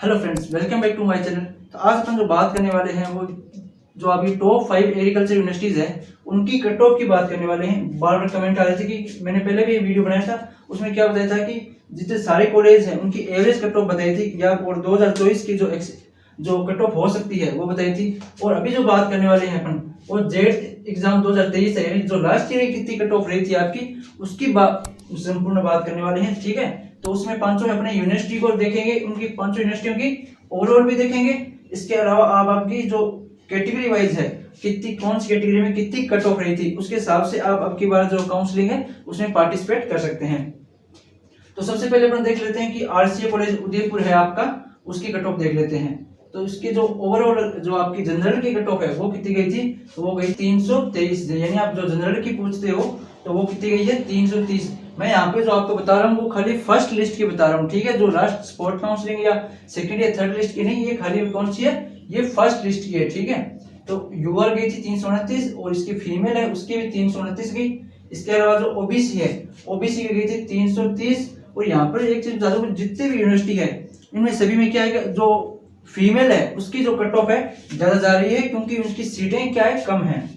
Hello friends, welcome back to my channel. तो आज अपन जो बात करने वाले हैं वो जो अभी टॉप 5 एग्रीकल्चर यूनिवर्सिटीज है उनकी कट ऑफ की बात करने वाले हैं। बार बार कमेंट आ रहे थे कि मैंने पहले भी वीडियो बनाया था, उसमें क्या बताया था कि जितने सारे कॉलेज हैं उनकी एवरेज कट ऑफ बताई थी या और 2024 की जो कट ऑफ हो सकती है वो बताई थी। और अभी जो बात करने वाले हैं अपन वो जेड एग्जाम 2023 है, यानी जो लास्ट ईयर कितनी कट ऑफ रही थी आपकी, उसकी संपूर्ण बात करने वाले हैं। ठीक है, तो उसमें पांचों अपने यूनिवर्सिटी को देखेंगे, उनकी पांचों यूनिवर्सिटियों की ओवरऑल भी देखेंगे। इसके अलावा आप आपकी जो कैटेगरी वाइज है कितनी कौन सी कैटेगरी में कितनी कट ऑफ रही थी उसके हिसाब से आप अब की बार जो काउंसलिंग है उसमें पार्टिसिपेट कर सकते हैं। तो सबसे पहले अपन देख लेते हैं कि आरसीए कॉलेज उदयपुर है आपका, उसकी कट ऑफ देख लेते हैं। तो इसके जो ओवरऑल जो आपकी जनरल की कट ऑफ है वो कितनी गई थी, तो वो गई 323, यानी आप जो जनरल की पूछते हो तो वो कितनी गई है 330। मैं यहाँ पे जो आपको बता रहा हूँ वो खाली फर्स्ट लिस्ट की बता रहा हूँ, ठीक है, जो लास्ट स्पॉट काउंसलिंग या सेकंड या थर्ड लिस्ट की नहीं, ये खाली कौन सी है, ये फर्स्ट लिस्ट की है। ठीक है, तो यूआर गई थी 329 और इसकी फीमेल है उसकी भी 329 गई। इसके अलावा जो ओबीसी है ओबीसी की गई थी 330। और यहाँ पर एक चीज बता दूं, जितने भी यूनिवर्सिटी है इनमें सभी में क्या है, जो फीमेल है उसकी जो कट ऑफ है ज्यादा जा रही है क्योंकि उसकी सीटें क्या है, कम है।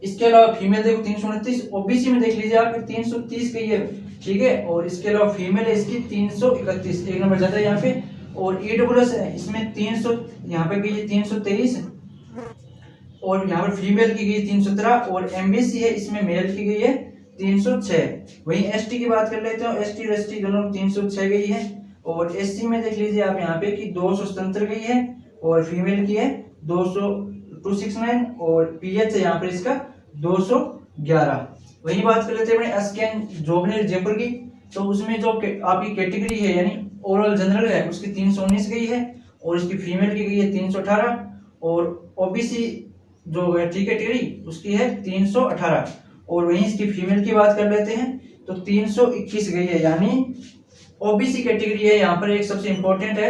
इसके अलावा फीमेल देखो 329, ओबीसी में देख लीजिए आप 330 गई है। ठीक है, और इसके अलावा फीमेल है इसकी 331, एक नंबर ज्यादा है यहाँ पे। और ईडब्ल्यूएस है इसमें 300, यहाँ पे गई है 323 और यहाँ पर फीमेल की गई 317। और एमबीसी है इसमें मेल की गई है 306। वहीं एसटी की बात कर लेते हो, एसटी और एसटी दोनों 306 गई है। और एससी में देख लीजिए आप यहाँ पे कि 277 गई है और फीमेल की है 269 और पीएच है यहाँ पर इसका 211। वही बात कर लेते हैं अपने एसकेएन जोबनेर जयपुर की, तो उसमें जो आपकी कैटेगरी है यानी ओवरऑल जनरल है उसकी 319 गई है और इसकी फीमेल की गई है 318 और ओबीसी जो है ठीक कैटेगरी उसकी है 318। और वहीं इसकी फीमेल की बात कर लेते हैं तो 321 गई है, यानी ओबीसी कैटेगरी है यहाँ पर एक सबसे इंपॉर्टेंट है।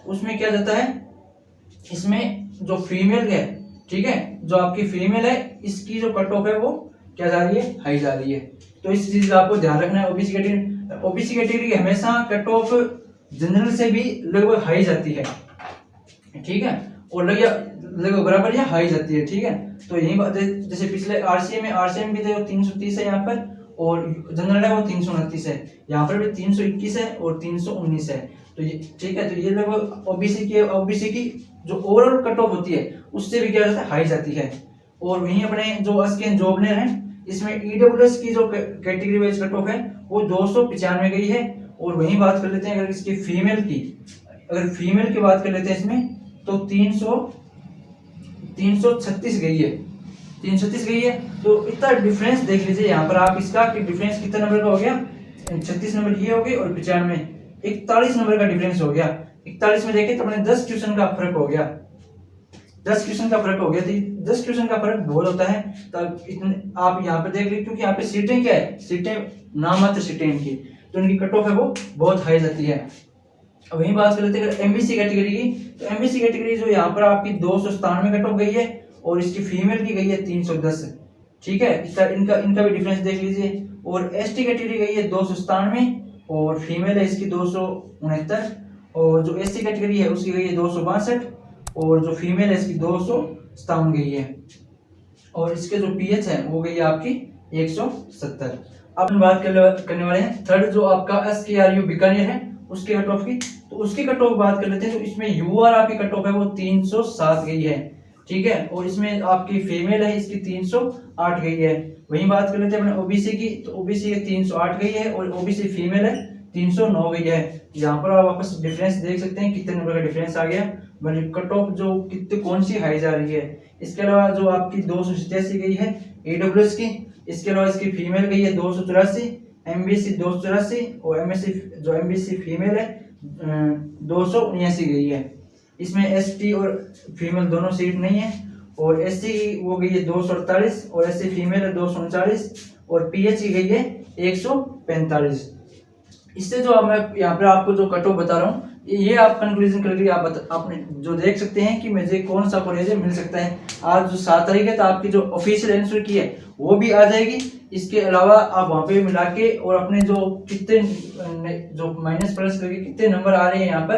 उसमें क्या जाता है, इसमें जो फीमेल है, ठीक है, जो आपकी फीमेल है इसकी जो कट ऑफ है वो क्या जा रही है, हाई जा रही है। तो इस चीज का आपको ध्यान रखना है। ओबीसी कैटेगरी हमेशा कट ऑफ जनरल से भी लगभग हाई जाती है, ठीक है, और लगभग बराबर या हाई जाती है। ठीक है, तो यही बात है, जैसे पिछले आरसीए में भी देखो 330 है यहाँ पर और जनरल है वो 329 है, यहाँ पर भी 321 है और 319 है। तो ये ठीक है, तो ये लगभग ओबीसी की जो ओवरऑल कट ऑफ होती है उससे भी क्या जाता है, हाई जाती है। और वहीं अपने जो एसकेएन जोबनेर है इसमें ईडब्ल्यूएस की जो कैटेगरी वाइज कट ऑफ है वो 295 गई है। और वहीं बात कर लेते हैं अगर इसकी फीमेल की बात कर लेते हैं इसमें तो 336 गई है, 336 गई है। तो इतना डिफरेंस देख लीजिए यहाँ पर आप, इसका कि डिफरेंस कितना नंबर का हो गया, 36 नंबर ये हो गए और 95 41 नंबर का डिफरेंस हो गया। 41 में देखें तो अपने 10 क्वेश्चन का फर्क हो गया, 10 क्वेश्चन का फर्क हो गया। 10 क्वेश्चन का फर्क बहुत होता है। तब इतने आप यहाँ पे देख लीजिए, क्योंकि यहाँ पे सीटें क्या है, सीटें नामात्र सीटें इनकी, तो इनकी कट ऑफ है वो बहुत हाई जाती है। वही बात कर लेते हैं एमबीसी कैटेगरी की, तो एमबीसी कैटेगरी जो यहाँ पर आपकी 297 कट ऑफ गई है और इसकी फीमेल की गई है 310। ठीक है, इनका भी डिफरेंस देख लीजिए। और एसटी कैटेगरी गई है 297 और फीमेल है इसकी 269 और जो एससी कैटेगरी है उसकी गई है 262 और जो फीमेल है इसकी 257 गई है। और इसके जो पीएच है वो गई है आपकी 170। अब हम बात करने वाले हैं थर्ड जो आपका एसकेआरयू बीकानेर है उसके कट ऑफ की, तो उसकी कट ऑफ बात कर लेते हैं। तो इसमें यूआर आपकी कट ऑफ है वो 307 गई है। ठीक है, और इसमें आपकी फीमेल है इसकी 308 गई है। वहीं बात कर लेते हैं अपने ओबीसी की, तो ओबीसी 308 गई है और ओबीसी फीमेल है 309 गई है। यहाँ पर आप वापस डिफरेंस देख सकते हैं कितने नंबर का डिफरेंस आ गया, मतलब कट ऑफ जो कितने कौन सी हाई जा रही है। इसके अलावा जो आपकी 287 गई है ईडब्ल्यूएस की, इसके अलावा इसकी फीमेल गई है 284, एमबीसी 284 और एमबीसी फीमेल है 279 गई है। इसमें एसटी और फीमेल दोनों सीट नहीं है। और एससी वो गई है 248 और एससी फीमेल है 239 और पीएच की गई है 145। इससे जो मैं यहाँ पे आपको जो कट ऑफ बता रहा हूँ ये आप कंक्लूजन करके आपने जो देख सकते हैं कि मुझे कौन सा कॉलेज मिल सकता है। आज जो 7 तारीख है तो आपकी जो ऑफिशियल आंसर की है वो भी आ जाएगी। इसके अलावा आप वहाँ पे मिला के और अपने जो कितने जो माइनस प्लस करके कितने नंबर आ रहे हैं यहाँ पर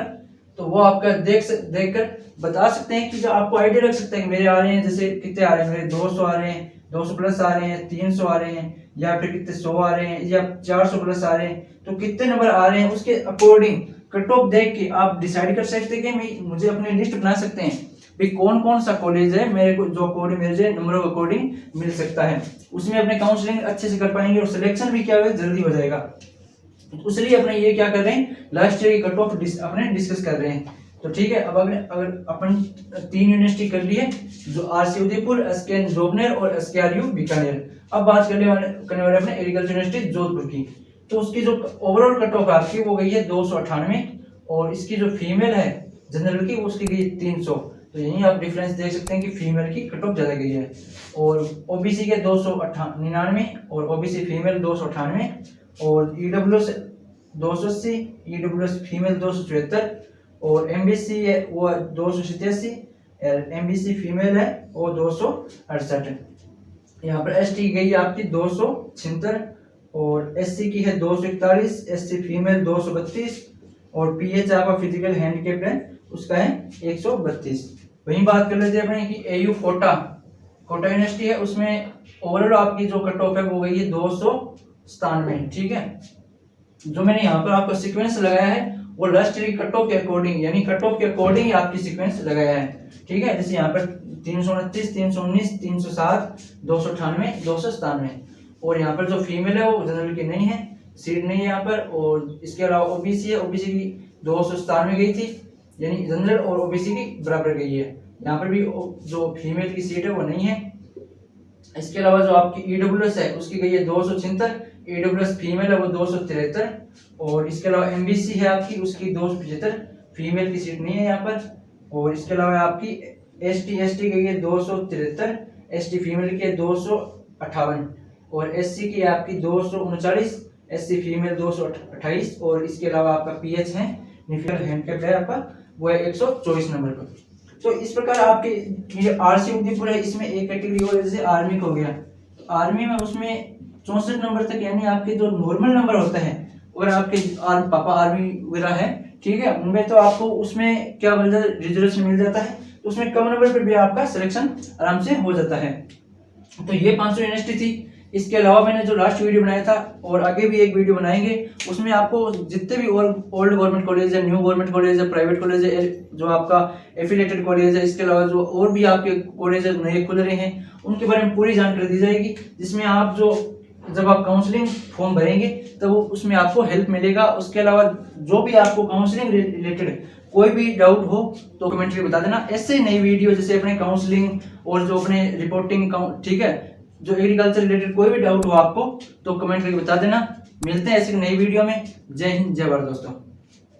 तो वो आपका देखकर बता सकते हैं कि जो आपको आइडिया लग सकता है कि मेरे आ रहे हैं, जैसे कितने आ रहे हैं, मेरे 200 आ रहे हैं, 200 प्लस आ रहे हैं, 300 आ रहे हैं, या फिर कितने 100 आ रहे हैं, या 400 प्लस आ रहे हैं, तो कितने नंबर आ रहे हैं उसके अकॉर्डिंग कट ऑफ देख के आप डिसाइड कर सकते हैं कि मुझे अपनी लिस्ट बना सकते हैं भाई कौन कौन सा कॉलेज है मेरे को जो अकॉर्डिंग मुझे नंबर के अकॉर्डिंग मिल सकता है। उसमें अपने काउंसलिंग अच्छे से कर पाएंगे और सिलेक्शन भी क्या होगा जल्दी हो जाएगा। इसलिए अपने ये क्या कर रहे हैं, लास्ट ईयर की कट ऑफ अपने डिस्कस कर रहे हैं। तो ठीक है, अब अगर अपन 3 यूनिवर्सिटी कर लिए, जो आरसी उदयपुर, एसकेएन जोबनेर और एसकेआरयू बीकानेर। अब बात करने वाले अपने एग्रीकल्चर यूनिवर्सिटी जोधपुर की। तो उसकी जो ओवरऑल कट ऑफ आपकी वो गई है 298, और इसकी जो फीमेल है जनरल की उसकी गई 300। तो यही आप डिफरेंस देख सकते हैं कि फीमेल की कट ऑफ ज्यादा गई है। और ओबीसी के 299 और ओबीसी फीमेल 298, और ईडब्ल्यूएस 280, ईडब्ल्यूएस फीमेल 274, और एमबीसी है वो 287, एमबीसी फीमेल है वो 268। यहाँ पर एसटी गई आपकी 276, और एससी की है 241, एससी फीमेल 232, और पीएच आपका फिजिकल हैंडीकैप है उसका है 132। वहीं बात कर लेते हैं अपने कि एयू कोटा यूनिवर्सिटी है, उसमें ओवरऑल आपकी जो कट ऑफ है वो गई है 297। ठीक है, जो मैंने यहाँ पर आपको सीक्वेंस लगाया है वो लास्ट ईयर की कट ऑफ के अकॉर्डिंग, यानी कट ऑफ के अकॉर्डिंग ही आपकी सीक्वेंस लगाया है। ठीक है, जैसे यहाँ पर 329, 319, 307, 298, 297, और यहाँ पर जो फीमेल है वो जनरल की नहीं है, सीट नहीं है यहाँ पर। और इसके अलावा ओबीसी है, ओबीसी की 297 गई थी, यानी जनरल और ओबीसी की बराबर गई है। यहाँ पर भी जो फीमेल की सीट है वो नहीं है। इसके अलावा जो आपकी ईडब्ल्यूएस है उसकी गई है 276, ईडब्ल्यूएस फीमेल है वो 273, और इसके अलावा एमबीसी है आपकी उसकी 275, फीमेल की सीट नहीं है यहाँ पर। और इसके अलावा आपकी एसटी गई है 273, एसटी फीमेल की है 258, और एससी की आपकी 239, एससी फीमेल 228, और इसके अलावा आपका पीएच है निफियल हैंडकैप है आपका वो है 124 नंबर पर। तो इस प्रकार आपके ये आरसी उदयपुर है, इसमें एक कैटेगरी और जैसे आर्मी को हो गया, तो आर्मी में उसमें 64 नंबर तक, यानी आपके जो नॉर्मल नंबर होता है, और आपके पापा आर्मी वगैरह है, ठीक है, उनमें तो आपको उसमें क्या मिल जाता है, रिजर्वेशन मिल जाता है, तो उसमें कम नंबर पर भी आपका सिलेक्शन आराम से हो जाता है। तो ये 500 यूनिवर्सिटी थी। इसके अलावा मैंने जो लास्ट वीडियो बनाया था और आगे भी एक वीडियो बनाएंगे, उसमें आपको जितने भी ओल्ड गवर्नमेंट कॉलेज है, न्यू गवर्नमेंट कॉलेज है, प्राइवेट कॉलेज है, जो आपका एफिलिएटेड कॉलेज है, इसके अलावा जो और भी आपके कॉलेज नए खुल रहे हैं उनके बारे में पूरी जानकारी दी जाएगी, जिसमें आप जब आप काउंसलिंग फॉर्म भरेंगे तब उसमें आपको हेल्प मिलेगा। उसके अलावा जो भी आपको काउंसलिंग रिलेटेड कोई भी डाउट हो तो कमेंट में बता देना। ऐसे नई वीडियो जैसे अपने काउंसलिंग और जो अपने रिपोर्टिंग, ठीक है, जो एग्रीकल्चर रिलेटेड कोई भी डाउट हो आपको तो कमेंट करके बता देना। मिलते हैं ऐसी नई वीडियो में। जय हिंद, जय भारत दोस्तों।